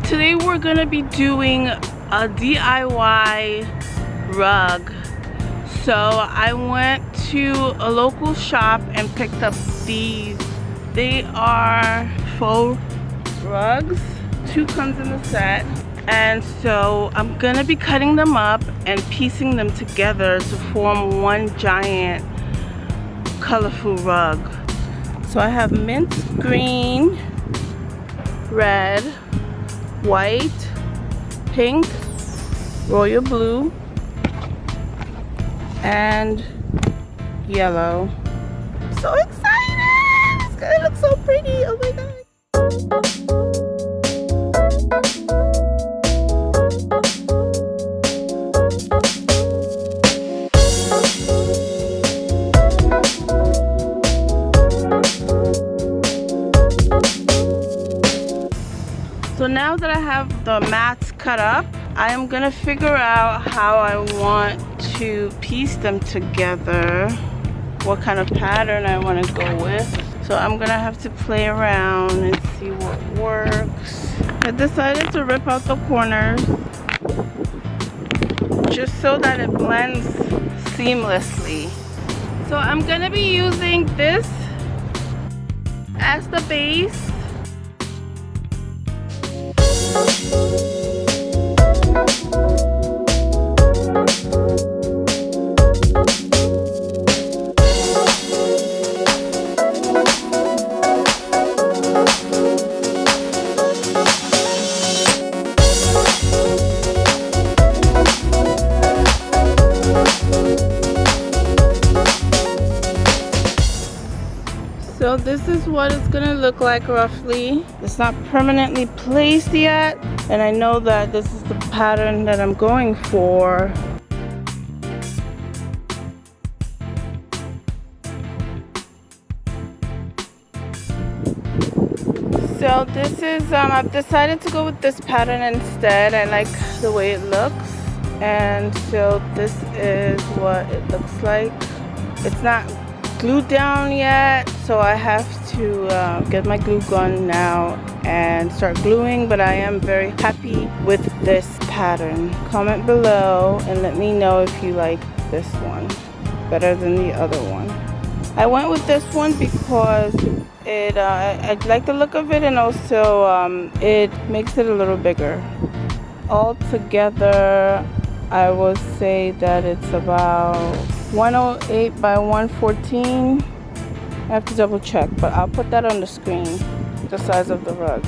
today we're gonna be doing a DIY rug. So I went to a local shop and picked up these. They are faux rugs. 2 comes in the set. And so I'm gonna be cutting them up and piecing them together to form one giant colorful rug. So I have mint green, red, white, pink, royal blue, and yellow. So excited! It's gonna look so pretty. Oh my god. So now that I have the mats cut up, I am gonna figure out how I want to piece them together, what kind of pattern I want to go with. So I'm gonna have to play around and see what works. I decided to rip out the corners just so that it blends seamlessly. So I'm gonna be using this as the base. So this is what it's gonna look like roughly. It's not permanently placed yet, and I know that this is the pattern that I'm going for. So this is, I've decided to go with this pattern instead. I like the way it looks, and so this is what it looks like. It's not glued down yet, so I have to get my glue gun now and start gluing, but I am very happy with this pattern. Comment below and let me know if you like this one better than the other one. I went with this one because it I like the look of it, and also it makes it a little bigger. Altogether, I would say that it's about 108 by 114. I have to double check, but I'll put that on the screen, the size of the rug.